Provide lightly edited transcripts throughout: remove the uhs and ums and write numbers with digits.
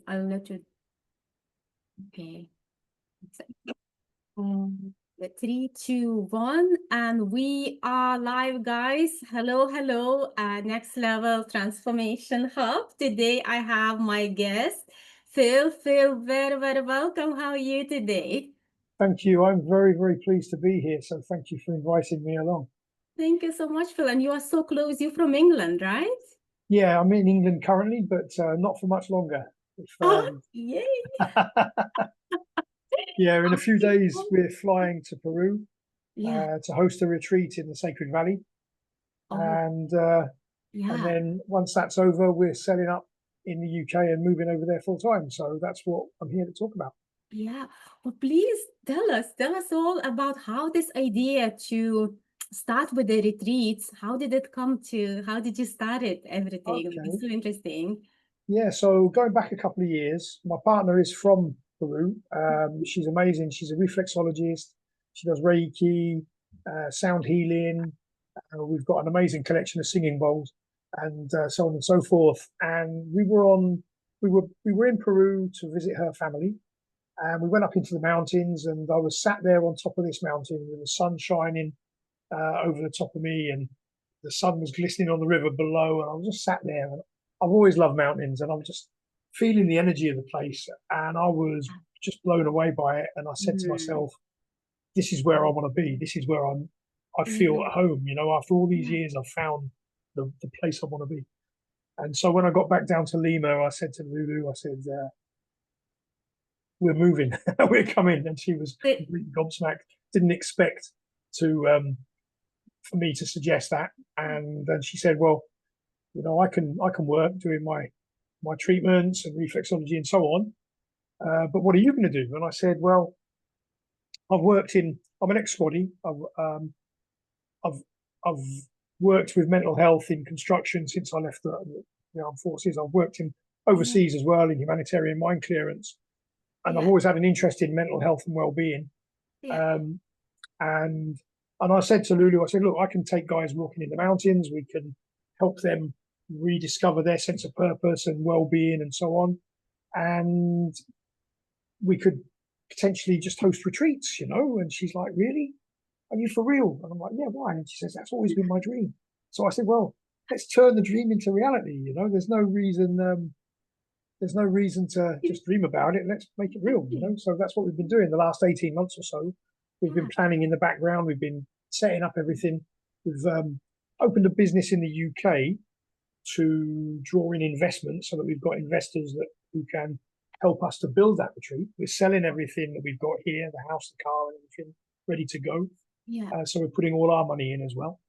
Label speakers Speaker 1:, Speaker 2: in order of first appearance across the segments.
Speaker 1: I'll let you. Okay. Three, two, one, and we are live, guys. Hello, hello, Next Level Transformation Hub. Today I have my guest, Phil. Phil, very, very welcome. How are you today?
Speaker 2: Thank you. I'm very, very pleased to be here. So thank you for inviting me along.
Speaker 1: Thank you so much, Phil. And you are so close. You're from England, right?
Speaker 2: Yeah, I'm in England currently, but not for much longer. If,
Speaker 1: Oh, yay.
Speaker 2: yeah, in a few days we're flying to Peru
Speaker 1: Yeah.
Speaker 2: to host a retreat in the Sacred Valley,
Speaker 1: Oh,
Speaker 2: and
Speaker 1: yeah.
Speaker 2: then once that's over, we're setting up in the UK and moving over there full time. So that's what I'm here to talk about.
Speaker 1: Yeah. Well, please tell us all about how this idea to start with the retreats, how did it come to, how did you start it, everything? It's
Speaker 2: Okay.
Speaker 1: so interesting.
Speaker 2: Yeah, so going back a couple of years, my partner is from Peru. She's amazing. She's a reflexologist. She does Reiki, sound healing. We've got an amazing collection of singing bowls, and so on and so forth. And we were in Peru to visit her family, and we went up into the mountains. And I was sat there on top of this mountain with the sun shining over the top of me, and the sun was glistening on the river below. And I was just sat there. And I've always loved mountains, and I was just feeling the energy of the place, and I was just blown away by it. And I said to
Speaker 1: Mm,
Speaker 2: myself, "This is where I want to be. This is where I feel
Speaker 1: yeah,
Speaker 2: at home." You know, after all these
Speaker 1: yeah.
Speaker 2: years, I've found the place I want to be. And so when I got back down to Lima, I said to Lulu, I said, "We're moving, we're coming." And she was
Speaker 1: But,
Speaker 2: completely gobsmacked. Didn't expect to for me to suggest that. And then she said, "Well, you know, I can work doing my treatments and reflexology and so on. But what are you going to do?" And I said, "Well, I'm an ex-squaddy. I've I've worked with mental health in construction since I left the armed forces. I've worked in
Speaker 1: yeah,
Speaker 2: overseas as well in humanitarian mine clearance, and I've
Speaker 1: yeah,
Speaker 2: always had an interest in mental health and well-being.
Speaker 1: yeah.
Speaker 2: Um, and and I said to Lulu, I said, look, I can take guys walking in the mountains. We can help them rediscover their sense of purpose and well-being and so on. And we could potentially just host retreats, you know." And she's like, "Really? Are you for real?" And I'm like, "Yeah, why?" And she says, "That's always been my dream." So I said, "Well, let's turn the dream into reality. You know, there's no reason to just dream about it. Let's make it real, you know." So that's what we've been doing the last 18 months or so. We've been
Speaker 1: Yeah.
Speaker 2: planning in the background. We've been setting up everything. We've opened a business in the UK to draw in investment so that we've got investors who can help us to build that retreat. We're selling everything that we've got here, the house, the car, and everything ready to go.
Speaker 1: Yeah.
Speaker 2: So we're putting all our money in as well.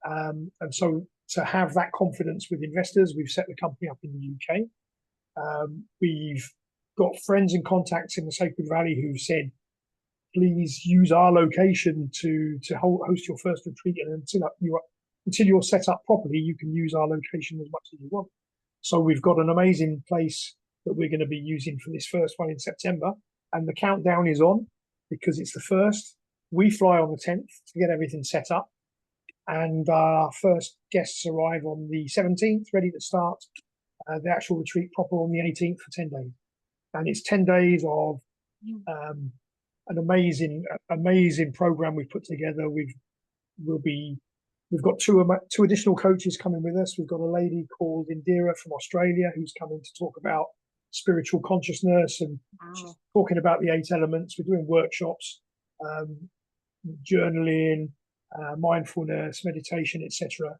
Speaker 2: And so to have that confidence with investors, we've set the company up in the UK. We've got friends and contacts in the Sacred Valley who've said, "Please use our location to host your first retreat, and until you're set up properly, you can use our location as much as you want." So we've got an amazing place that we're going to be using for this first one in September, and the countdown is on because it's the first. We fly on the 10th to get everything set up, and our first guests arrive on the 17th, ready to start the actual retreat proper on the 18th for 10 days. And it's 10 days of um, an amazing program we've put together. We've got two additional coaches coming with us. We've got a lady called Indira from Australia who's coming to talk about spiritual consciousness, and she's
Speaker 1: Wow.
Speaker 2: talking about the 8 elements. We're doing workshops, journaling, mindfulness, meditation, etc.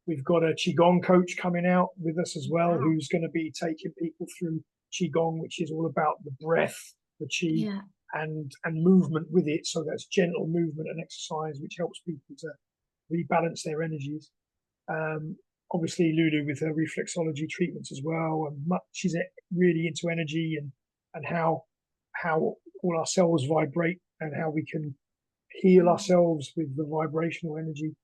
Speaker 2: We've got a Qigong coach coming out with us as well,
Speaker 1: Wow.
Speaker 2: who's going to be taking people through Qigong, which is all about the breath, the Qi,
Speaker 1: Yeah.
Speaker 2: and movement with it. So that's gentle movement and exercise, which helps people to rebalance their energies. Obviously, Lulu with her reflexology treatments as well, and she's really into energy and how all our cells vibrate and how we can heal ourselves with the vibrational energy.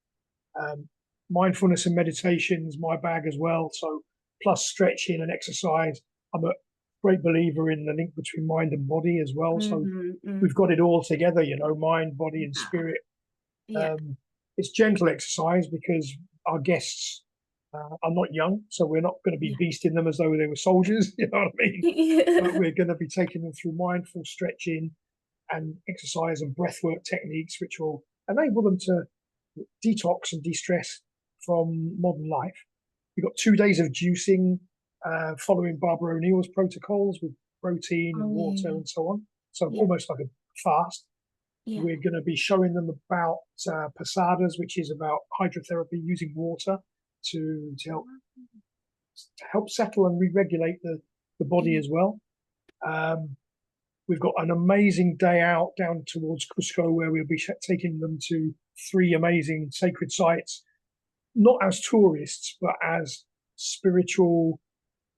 Speaker 2: Mindfulness and meditation is my bag as well. So plus stretching and exercise. I'm a great believer in the link between mind and body as well. So
Speaker 1: Mm-hmm.
Speaker 2: we've got it all together, you know, mind, body, and
Speaker 1: Yeah.
Speaker 2: spirit.
Speaker 1: Yeah.
Speaker 2: It's gentle exercise because our guests are not young, so we're not going to be
Speaker 1: Yeah.
Speaker 2: beasting them as though they were soldiers, you know what I mean? But
Speaker 1: Yeah.
Speaker 2: we're going to be taking them through mindful stretching and exercise and breathwork techniques, which will enable them to detox and de-stress from modern life. We've got 2 days of juicing, following Barbara O'Neill's protocols with protein and
Speaker 1: Oh,
Speaker 2: water
Speaker 1: yeah.
Speaker 2: and so on. So
Speaker 1: Yeah.
Speaker 2: almost like a fast.
Speaker 1: Yeah.
Speaker 2: We're going to be showing them about posadas, which is about hydrotherapy using water to help settle and re-regulate the body
Speaker 1: Yeah.
Speaker 2: as well. Um, we've got an amazing day out down towards Cusco where we'll be taking them to 3 amazing sacred sites, not as tourists, but as spiritual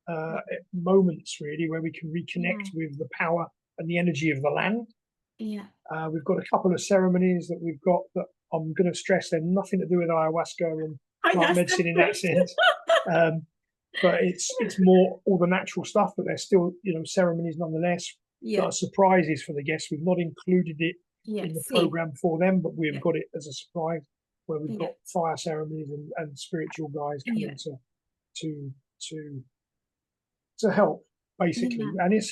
Speaker 2: uh, moments, really, where we can reconnect
Speaker 1: Yeah.
Speaker 2: with the power and the energy of the land.
Speaker 1: Yeah.
Speaker 2: We've got a couple of ceremonies that we've got that I'm going to stress they're nothing to do with ayahuasca and
Speaker 1: Oh,
Speaker 2: plant
Speaker 1: that's the
Speaker 2: medicine in that
Speaker 1: first.
Speaker 2: sense. Um, but it's more all the natural stuff, but there's still ceremonies nonetheless that
Speaker 1: Yeah.
Speaker 2: are surprises for the guests. We've not included it
Speaker 1: Yeah.
Speaker 2: in the
Speaker 1: Same.
Speaker 2: program for them, but we've
Speaker 1: Yeah.
Speaker 2: got it as a surprise where we've
Speaker 1: Yeah.
Speaker 2: got fire ceremonies and spiritual guys
Speaker 1: Yeah.
Speaker 2: coming to to to help basically.
Speaker 1: Yeah.
Speaker 2: And it's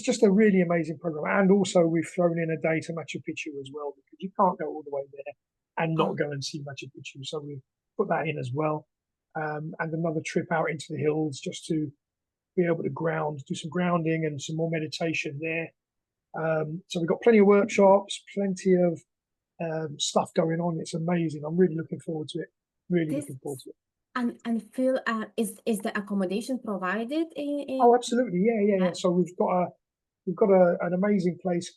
Speaker 2: just a really amazing program. And also we've thrown in a day to Machu Picchu as well because you can't go all the way there and not
Speaker 1: Oh,
Speaker 2: go and see Machu Picchu. So we've put that in as well. And another trip out into the hills just to be able to do some grounding and some more meditation there. So we've got plenty of workshops, plenty of stuff going on. It's amazing. I'm really looking forward to it. Really
Speaker 1: this
Speaker 2: looking forward to it.
Speaker 1: and Phil, is the accommodation provided
Speaker 2: Oh,
Speaker 1: in
Speaker 2: absolutely. Yeah, yeah, yeah. So we've got an amazing place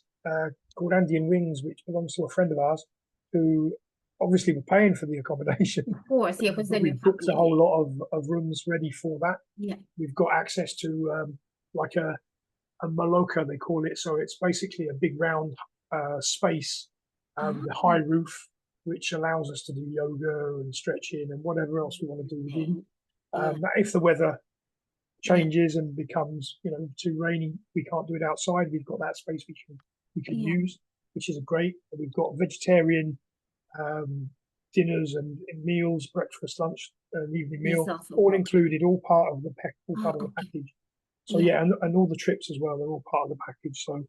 Speaker 2: called Andean Wings, which belongs to a friend of ours, who obviously were paying for the accommodation,
Speaker 1: of course, yeah, because
Speaker 2: but
Speaker 1: then you
Speaker 2: we've
Speaker 1: have
Speaker 2: booked a
Speaker 1: yeah,
Speaker 2: whole
Speaker 1: yeah,
Speaker 2: lot of rooms ready for that.
Speaker 1: yeah.
Speaker 2: We've got access to like a maloca, they call it. So it's basically a big round space
Speaker 1: Ah,
Speaker 2: with a high roof, which allows us to do yoga and stretching and whatever else we want to do
Speaker 1: okay.
Speaker 2: within.
Speaker 1: Yeah,
Speaker 2: If the weather
Speaker 1: yeah,
Speaker 2: changes and becomes too rainy, we can't do it outside. We've got that space we can
Speaker 1: yeah,
Speaker 2: use, which is great. We've got vegetarian um, dinners and meals, breakfast, lunch, and evening
Speaker 1: yes,
Speaker 2: meal,
Speaker 1: also
Speaker 2: all
Speaker 1: okay.
Speaker 2: included, all
Speaker 1: Ah,
Speaker 2: part of the
Speaker 1: okay.
Speaker 2: package. So
Speaker 1: Yeah,
Speaker 2: yeah, and all the trips as well, they're all part of the package. So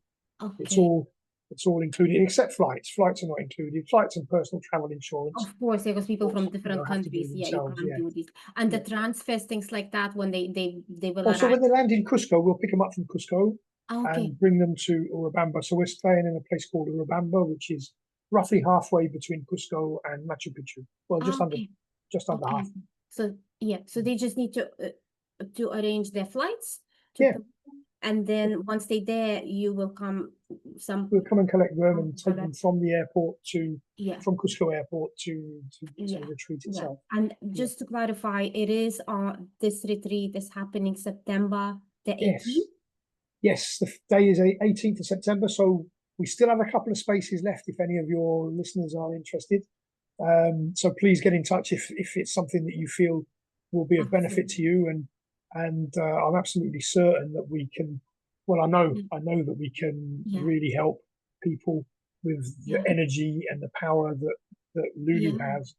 Speaker 2: it's
Speaker 1: okay.
Speaker 2: all it's all included except flights. Flights are not included. Flights and personal travel insurance,
Speaker 1: Of course, yeah, because
Speaker 2: of
Speaker 1: people from
Speaker 2: course,
Speaker 1: different
Speaker 2: have to do
Speaker 1: countries, yeah, you
Speaker 2: themselves.
Speaker 1: can't
Speaker 2: Yeah,
Speaker 1: do this. And the
Speaker 2: yeah.
Speaker 1: transfers, things like that, when they will
Speaker 2: Also,
Speaker 1: arrive.
Speaker 2: when they land in Cusco, we'll pick them up from Cusco
Speaker 1: Ah, okay.
Speaker 2: and bring them to Urubamba. So we're staying in a place called Urubamba, which is roughly halfway between Cusco and Machu Picchu. Well,
Speaker 1: Ah, okay.
Speaker 2: just under
Speaker 1: Okay.
Speaker 2: half.
Speaker 1: So yeah, so they just need to arrange their flights to
Speaker 2: Yeah,
Speaker 1: put, and then once they there, you will come some
Speaker 2: we'll come and collect them and take them
Speaker 1: correct.
Speaker 2: from the airport
Speaker 1: Yeah,
Speaker 2: from Cusco Airport to the
Speaker 1: yeah,
Speaker 2: retreat
Speaker 1: yeah.
Speaker 2: itself.
Speaker 1: And
Speaker 2: Yeah.
Speaker 1: just to clarify, it is this retreat is happening September the
Speaker 2: Yes.
Speaker 1: 18th.
Speaker 2: Yes, the day is 18th of September, so we still have a couple of spaces left if any of your listeners are interested. So please get in touch if it's something that you feel will be of benefit
Speaker 1: Absolutely.
Speaker 2: to you, and I'm absolutely certain that we can. Well,
Speaker 1: Yeah,
Speaker 2: I know that we can
Speaker 1: yeah,
Speaker 2: really help people with the
Speaker 1: yeah,
Speaker 2: energy and the power that Lulu
Speaker 1: yeah,
Speaker 2: has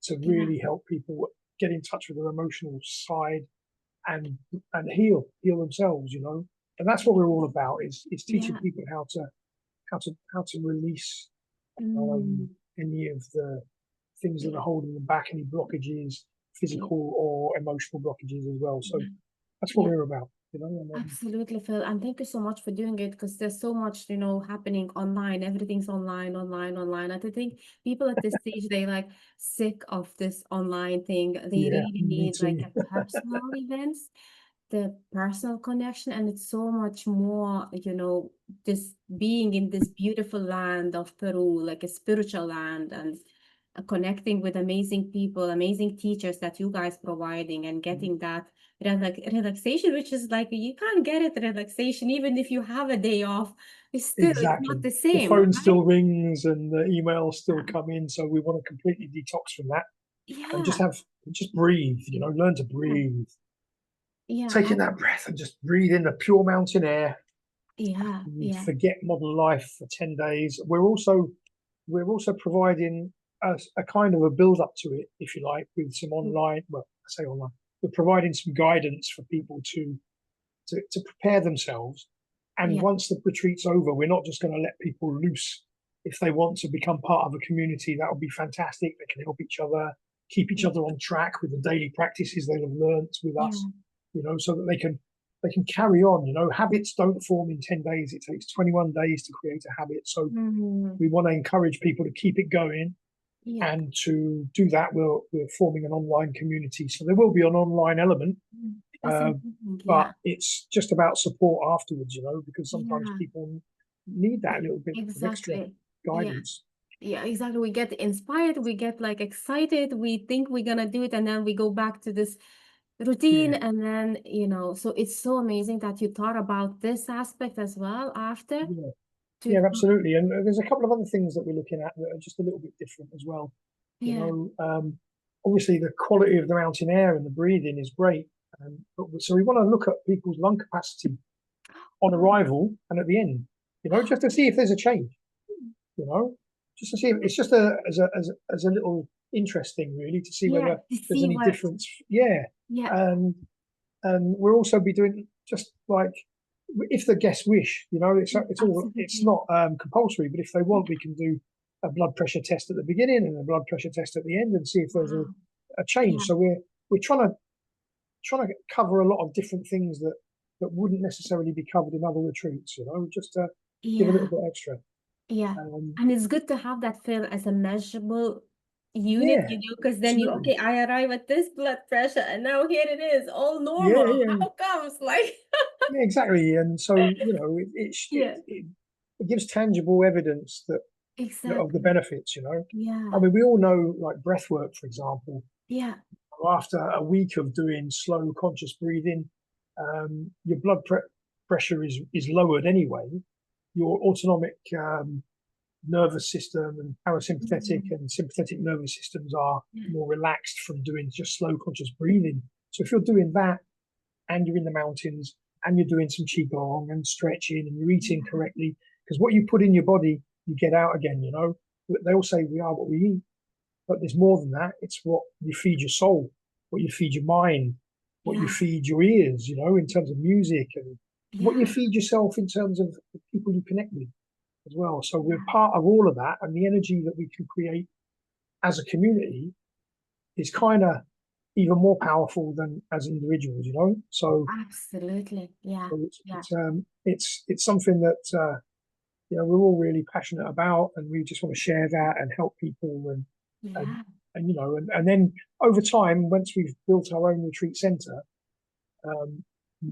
Speaker 2: to
Speaker 1: yeah,
Speaker 2: really help people get in touch with their emotional side and heal themselves. And that's what we're all about is teaching
Speaker 1: yeah.
Speaker 2: people how to release
Speaker 1: Mm,
Speaker 2: any of the things that are
Speaker 1: yeah,
Speaker 2: holding them back, any blockages,
Speaker 1: yeah,
Speaker 2: physical or emotional blockages as well. So
Speaker 1: yeah.
Speaker 2: that's what
Speaker 1: Yeah.
Speaker 2: we're about. And
Speaker 1: Absolutely, Phil. And thank you so much for doing it because there's so much, happening online. Everything's online, online, online. And I think people at this stage, they like sick of this online thing. They
Speaker 2: yeah,
Speaker 1: really
Speaker 2: me
Speaker 1: need like
Speaker 2: too.
Speaker 1: a personal events, the personal connection. And it's so much more, this being in this beautiful land of Peru, like a spiritual land and connecting with amazing people, amazing teachers that you guys providing and getting that relaxation, which is like you can't get it relaxation even if you have a day off. It's not
Speaker 2: Exactly.
Speaker 1: the
Speaker 2: The
Speaker 1: same,
Speaker 2: phone
Speaker 1: right?
Speaker 2: still rings and the emails still
Speaker 1: Yeah.
Speaker 2: come in, so we want to completely detox from that and
Speaker 1: Yeah.
Speaker 2: just breathe. Learn to
Speaker 1: Yeah.
Speaker 2: breathe.
Speaker 1: Yeah.
Speaker 2: Taking that breath and just breathe in the pure mountain air.
Speaker 1: Yeah.
Speaker 2: And
Speaker 1: Yeah.
Speaker 2: forget modern life for 10 days. We're also providing a kind of a build up to it, if you like, with some online, well, I say online, we're providing some guidance for people to prepare themselves. And
Speaker 1: Yeah.
Speaker 2: once the retreat's over, we're not just going to let people loose. If they want to become part of a community, that would be fantastic. They can help each other, keep each
Speaker 1: Yeah.
Speaker 2: other on track with the daily practices they'll have learnt with us,
Speaker 1: Yeah.
Speaker 2: so that they can carry on. Habits don't form in 10 days. It takes 21 days to create a habit. So
Speaker 1: Mm.
Speaker 2: we want to encourage people to keep it going.
Speaker 1: Yeah.
Speaker 2: And to do that, we're forming an online community. So there will be an online element,
Speaker 1: That's
Speaker 2: uh,
Speaker 1: amazing.
Speaker 2: but
Speaker 1: Yeah.
Speaker 2: it's just about support afterwards, because sometimes
Speaker 1: Yeah.
Speaker 2: people need that little bit of extra
Speaker 1: Exactly. Yeah.
Speaker 2: guidance.
Speaker 1: Yeah, exactly. We get inspired, we get like excited, we think we're gonna do it, and then we go back to this routine,
Speaker 2: Yeah,
Speaker 1: and then, so it's so amazing that you thought about this aspect as well after
Speaker 2: yeah,
Speaker 1: to,
Speaker 2: yeah, absolutely. And there's a couple of other things that we're looking at that are just a little bit different as well. You
Speaker 1: yeah.
Speaker 2: know, um, Obviously the quality of the mountain air and the breathing is great. So we want to look at people's lung capacity on
Speaker 1: Oh,
Speaker 2: arrival and at the end, just to see if there's a change, you know, just to see if it's just as a little interesting really to see
Speaker 1: yeah,
Speaker 2: whether
Speaker 1: to
Speaker 2: there's
Speaker 1: see
Speaker 2: any
Speaker 1: what,
Speaker 2: difference. Yeah.
Speaker 1: yeah,
Speaker 2: And we'll also be doing just like if the guests wish, it's
Speaker 1: absolutely.
Speaker 2: not compulsory, but if they
Speaker 1: Yeah.
Speaker 2: want, we can do a blood pressure test at the beginning and a blood pressure test at the end and see if there's
Speaker 1: Wow.
Speaker 2: a change.
Speaker 1: Yeah.
Speaker 2: So we're trying to cover a lot of different things that wouldn't necessarily be covered in other retreats, just to give a little
Speaker 1: Yeah.
Speaker 2: bit extra.
Speaker 1: Yeah.
Speaker 2: Um,
Speaker 1: And it's good to have that feel as a measurable unit,
Speaker 2: yeah,
Speaker 1: because then
Speaker 2: absolutely.
Speaker 1: okay, I arrive at this blood pressure and now here it is, all
Speaker 2: Yeah,
Speaker 1: normal.
Speaker 2: yeah,
Speaker 1: How comes? Like,
Speaker 2: yeah, exactly. And so
Speaker 1: yeah,
Speaker 2: it gives tangible evidence of the
Speaker 1: exactly.
Speaker 2: benefits. I
Speaker 1: Yeah.
Speaker 2: mean, we all know, like breath work, for example.
Speaker 1: Yeah.
Speaker 2: After a week of doing slow, conscious breathing, your pressure is lowered anyway. Your autonomic nervous system and parasympathetic
Speaker 1: Mhm.
Speaker 2: and sympathetic nervous systems are
Speaker 1: Yeah.
Speaker 2: more relaxed from doing just slow, conscious breathing. So if you're doing that and you're in the mountains and you're doing some qigong and stretching and you're eating
Speaker 1: Yeah.
Speaker 2: correctly, because what you put in your body, you get out again. They all say we are what we eat, but there's more than that. It's what you feed your soul, what you feed your mind, what you
Speaker 1: Yeah.
Speaker 2: feed your ears, in terms of music, and what you
Speaker 1: Yeah.
Speaker 2: feed yourself in terms of the people you connect with as well. So we're
Speaker 1: Yeah.
Speaker 2: part of all of that, and the energy that we can create as a community is kind of even more powerful than as individuals.
Speaker 1: Absolutely. Yeah.
Speaker 2: So
Speaker 1: Yeah.
Speaker 2: it's something that we're all really passionate about, and we just want to share that and help people and
Speaker 1: Yeah.
Speaker 2: and then over time, once we've built our own retreat center, um,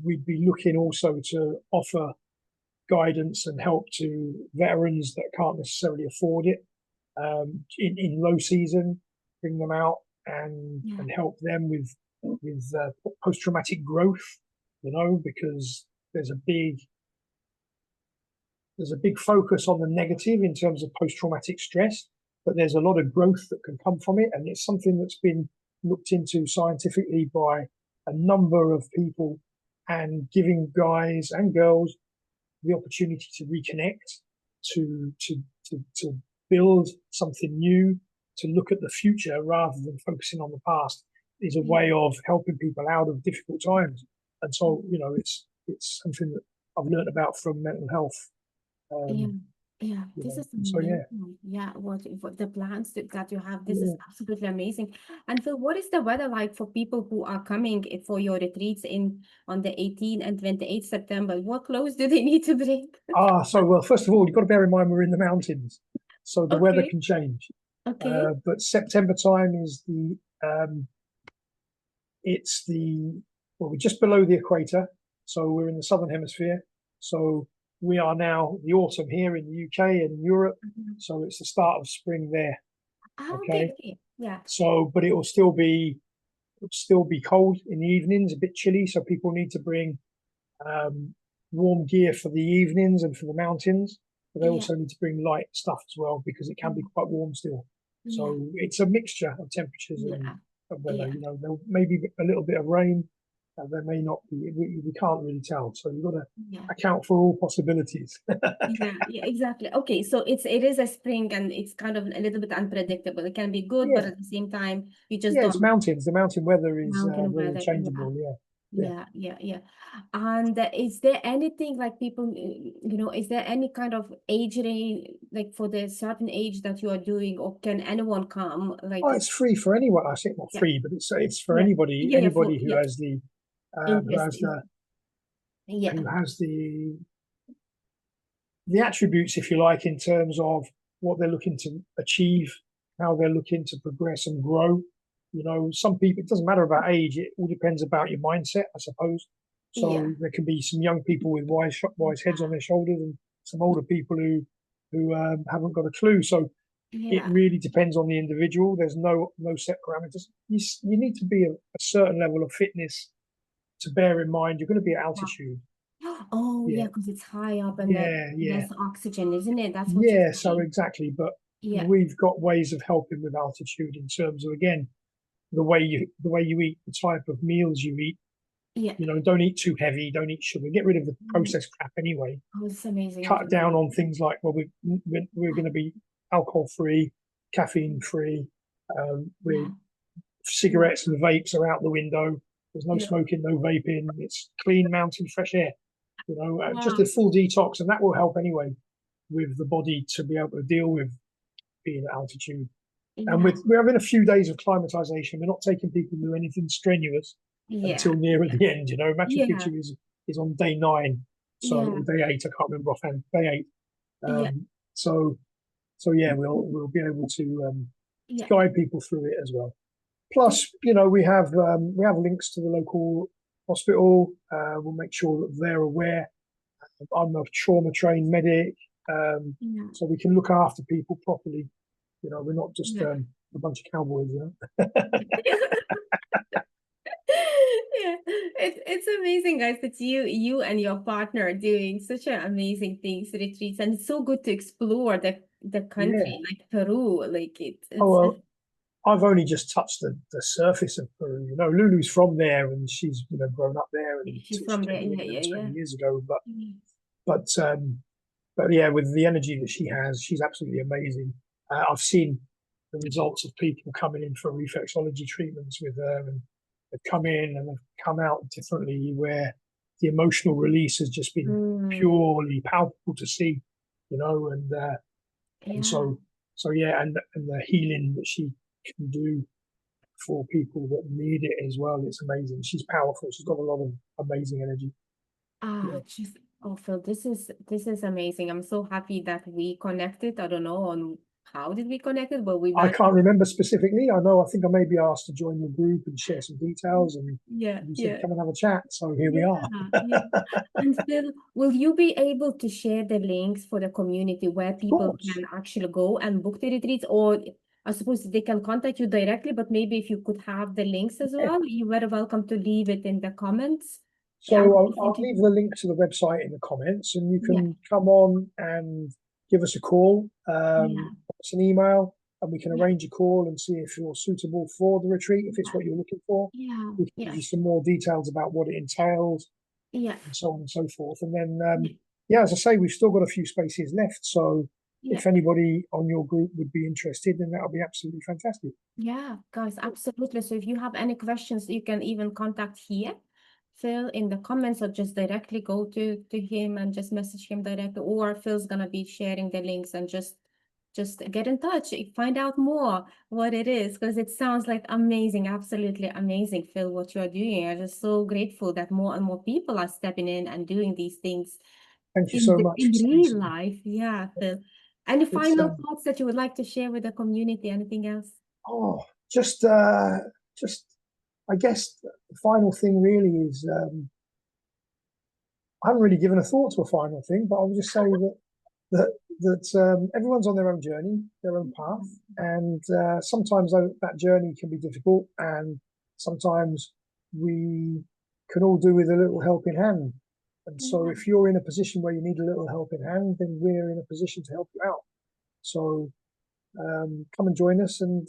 Speaker 2: we'd be looking also to offer guidance and help to veterans that can't necessarily afford it in low season, bring them out
Speaker 1: Yeah.
Speaker 2: and help them with post traumatic growth, because there's a big there's a big focus on the negative in terms of post traumatic stress, but there's a lot of growth that can come from it, and it's something that's been looked into scientifically by a number of people, and giving guys and girls the opportunity to reconnect, to build something new, to look at the future rather than focusing on the past is a
Speaker 1: Yeah.
Speaker 2: way of helping people out of difficult times. And so, it's something that I've learned about from mental health.
Speaker 1: Yeah,
Speaker 2: Um,
Speaker 1: yeah, this is
Speaker 2: and so yeah,
Speaker 1: amazing. Yeah, what the plans that you have, this is
Speaker 2: yeah.
Speaker 1: absolutely amazing. And Phil, what is the weather like for people who are coming for your retreats in on the 18th and 28th September? What clothes do they need to bring?
Speaker 2: So well, first of all, you've got to bear in mind we're in the mountains, so the weather
Speaker 1: Okay,
Speaker 2: can change.
Speaker 1: okay.
Speaker 2: But September time is it's the well, we're just below the equator, so we're in the southern hemisphere. So we are now the autumn here in the UK and Europe.
Speaker 1: Mhm.
Speaker 2: So it's the start of spring there.
Speaker 1: Ah, okay,
Speaker 2: Okay.
Speaker 1: okay. Yeah,
Speaker 2: So, but it'll still be cold in the evenings, a bit chilly. So people need to bring um, warm gear for the evenings and for the mountains. But they
Speaker 1: yeah,
Speaker 2: also need to bring light stuff as well because it can be
Speaker 1: mm,
Speaker 2: quite warm still.
Speaker 1: yeah,
Speaker 2: So it's a mixture of temperatures and
Speaker 1: yeah,
Speaker 2: of weather.
Speaker 1: yeah,
Speaker 2: There may be a little bit of rain, There may not be. We can't really tell. So you've got to
Speaker 1: Yeah.
Speaker 2: account for all possibilities.
Speaker 1: Yeah, yeah, exactly. Okay, so it is a spring and it's kind of a little bit unpredictable. It can be good, but
Speaker 2: Yeah,
Speaker 1: at the same time, you just
Speaker 2: yeah. It's
Speaker 1: don't
Speaker 2: mountains. The mountain weather is
Speaker 1: mountain
Speaker 2: very
Speaker 1: weather. Yeah.
Speaker 2: changeable. Yeah, yeah.
Speaker 1: Yeah, yeah, yeah. And is there anything like people, is there any kind of age range, like for the certain age that you are doing, or can anyone come?
Speaker 2: Oh,
Speaker 1: Like,
Speaker 2: it's free for anyone. I think not
Speaker 1: yeah,
Speaker 2: free, but it's for
Speaker 1: yeah,
Speaker 2: anybody.
Speaker 1: yeah, yeah, for
Speaker 2: Anybody who
Speaker 1: yeah,
Speaker 2: has the who has
Speaker 1: interesting. Yeah,
Speaker 2: the attributes, if you like, in terms of what they're looking to achieve, how they're looking to progress and grow. Some people, it doesn't matter about age, it all depends about your mindset, I suppose.
Speaker 1: yeah,
Speaker 2: So there can be some young people with wise heads on their shoulders and some older people who haven't got a clue. So it
Speaker 1: yeah.
Speaker 2: really depends on the individual. There's no set parameters. You need to be a certain level of fitness to bear in mind. You're going to be at
Speaker 1: Wow.
Speaker 2: altitude.
Speaker 1: Oh, yeah,
Speaker 2: Yeah,
Speaker 1: because it's high up and the
Speaker 2: yeah, yeah.
Speaker 1: less oxygen, isn't it? That's what you're
Speaker 2: Yeah, so
Speaker 1: saying.
Speaker 2: exactly. But
Speaker 1: Yeah,
Speaker 2: we've got ways of helping with altitude in terms of, again, the way you eat, the type of meals you eat.
Speaker 1: yeah.
Speaker 2: Don't eat too heavy, don't eat sugar. Get rid of the
Speaker 1: Mm.
Speaker 2: processed crap anyway.
Speaker 1: Oh, it's amazing.
Speaker 2: Cut down on things like, well, we're going to be alcohol free, caffeine free. We're
Speaker 1: Yeah, wow.
Speaker 2: cigarettes and vapes are out the window. There's no
Speaker 1: Yeah.
Speaker 2: smoking, no vaping. It's clean mountain fresh air. Just a
Speaker 1: Wow.
Speaker 2: full detox, and that will help anyway with the body to be able to deal with being at altitude. And
Speaker 1: Yeah.
Speaker 2: we're having a few days of climatization. We're not taking people to do anything strenuous
Speaker 1: Yeah.
Speaker 2: until near at the end. Machu
Speaker 1: Yeah.
Speaker 2: Picchu is on day 9, so
Speaker 1: Yeah.
Speaker 2: or day 8. I can't remember offhand. Day 8.
Speaker 1: Yeah.
Speaker 2: So yeah, we'll be able to
Speaker 1: Yeah.
Speaker 2: guide people through it as well.
Speaker 1: Yeah.
Speaker 2: Plus, we have links to the local hospital. We'll make sure that they're aware. I'm a trauma trained medic,
Speaker 1: Yeah.
Speaker 2: so we can look after people properly. We're not just
Speaker 1: Yeah.
Speaker 2: a bunch of cowboys.
Speaker 1: Yeah, it's amazing, guys, that you and your partner are doing such an amazing things, retreats, and it's so good to explore the
Speaker 2: Yeah.
Speaker 1: country, like Peru. Like
Speaker 2: Oh
Speaker 1: it's
Speaker 2: well, I've only just touched the surface of Peru. Lulu's from there, and she's grown up there, and
Speaker 1: she's
Speaker 2: she
Speaker 1: from there.
Speaker 2: came
Speaker 1: Yeah,
Speaker 2: here
Speaker 1: yeah,
Speaker 2: 20
Speaker 1: yeah.
Speaker 2: years ago. But
Speaker 1: Yeah.
Speaker 2: but um, but yeah, with the energy that she has, she's absolutely amazing. I've seen the results of people coming in for reflexology treatments with her, and they've come in and they've come out differently, where the emotional release has just been
Speaker 1: Mm,
Speaker 2: purely palpable to see, and
Speaker 1: yeah.
Speaker 2: so yeah, and the healing that she can do for people that need it as well. It's amazing. She's powerful. She's got a lot of amazing energy.
Speaker 1: Ah,
Speaker 2: Yeah.
Speaker 1: just oh, Phil, this is amazing. I'm so happy that we connected. I don't know on how did we connect it, but we
Speaker 2: I
Speaker 1: met.
Speaker 2: can't remember specifically. I think I may be asked to join your group and share some details, and
Speaker 1: Yeah,
Speaker 2: you said
Speaker 1: yeah.
Speaker 2: come and have a chat. So here we
Speaker 1: Yeah,
Speaker 2: are.
Speaker 1: yeah. And Phil, will you be able to share the links for the community where
Speaker 2: Of
Speaker 1: people
Speaker 2: course.
Speaker 1: can actually go and book the retreats? Or I suppose they can contact you directly, but maybe if you could have the links as
Speaker 2: Yeah.
Speaker 1: well, you're very welcome to leave it in the comments.
Speaker 2: So
Speaker 1: Yeah, I'm
Speaker 2: I'll
Speaker 1: definitely,
Speaker 2: leave the link to the website in the comments, and you
Speaker 1: yeah,
Speaker 2: can come on and give us a call,
Speaker 1: yeah,
Speaker 2: us an email, and we can
Speaker 1: yeah,
Speaker 2: arrange a call and see if you're suitable for the retreat, if it's what you're looking for.
Speaker 1: yeah,
Speaker 2: We can give
Speaker 1: yeah,
Speaker 2: you some more details about what it entails,
Speaker 1: yeah,
Speaker 2: and so on and so forth. And then,
Speaker 1: yeah,
Speaker 2: yeah, as I say, we've still got a few spaces left. So
Speaker 1: yeah.
Speaker 2: if anybody on your group would be interested, then that would be absolutely fantastic.
Speaker 1: Yeah, guys, absolutely. So if you have any questions, you can even contact here, Phil, in the comments, or just directly go to him and just message him directly. Or Phil's gonna be sharing the links and just get in touch, find out more what it is, because it sounds like amazing, absolutely amazing, Phil, what you are doing. I'm just so grateful that more and more people are stepping in and doing these things
Speaker 2: Thank you
Speaker 1: in
Speaker 2: so much
Speaker 1: in
Speaker 2: for saying
Speaker 1: real
Speaker 2: so.
Speaker 1: life. Yeah, Phil. Any
Speaker 2: It's
Speaker 1: final thoughts that you would like to share with the community? Anything else?
Speaker 2: oh, just I guess the final thing really is I haven't really given a thought to a final thing, but I'll just say that everyone's on their own journey, their own path, and sometimes that journey can be difficult, and sometimes we can all do with a little helping hand. And so,
Speaker 1: Yeah.
Speaker 2: if you're in a position where you need a little helping hand, then we're in a position to help you out. So, come and join us, and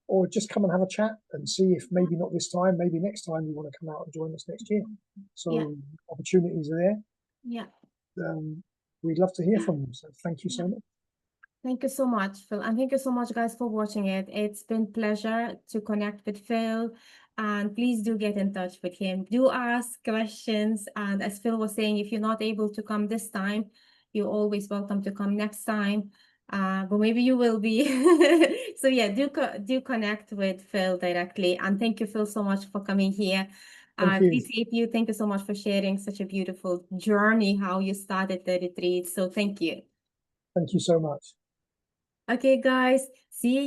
Speaker 2: or just come and have a chat and see if maybe not this time, maybe next time you want to come out and join us next year.
Speaker 1: Yeah,
Speaker 2: So opportunities are there.
Speaker 1: yeah,
Speaker 2: We'd love to hear from you. So thank you
Speaker 1: yeah.
Speaker 2: so much.
Speaker 1: Thank you so much, Phil. And thank you so much, guys, for watching it. It's been pleasure to connect with Phil. And please do get in touch with him. Do ask questions. And as Phil was saying, if you're not able to come this time, you're always welcome to come next time. But maybe you will be. So yeah, do connect with Phil directly. And thank you, Phil, so much for coming here. I
Speaker 2: Thank you.
Speaker 1: appreciate you. Thank you so much for sharing such a beautiful journey, how you started the retreat. So thank you.
Speaker 2: Thank you so much.
Speaker 1: Okay, guys, see you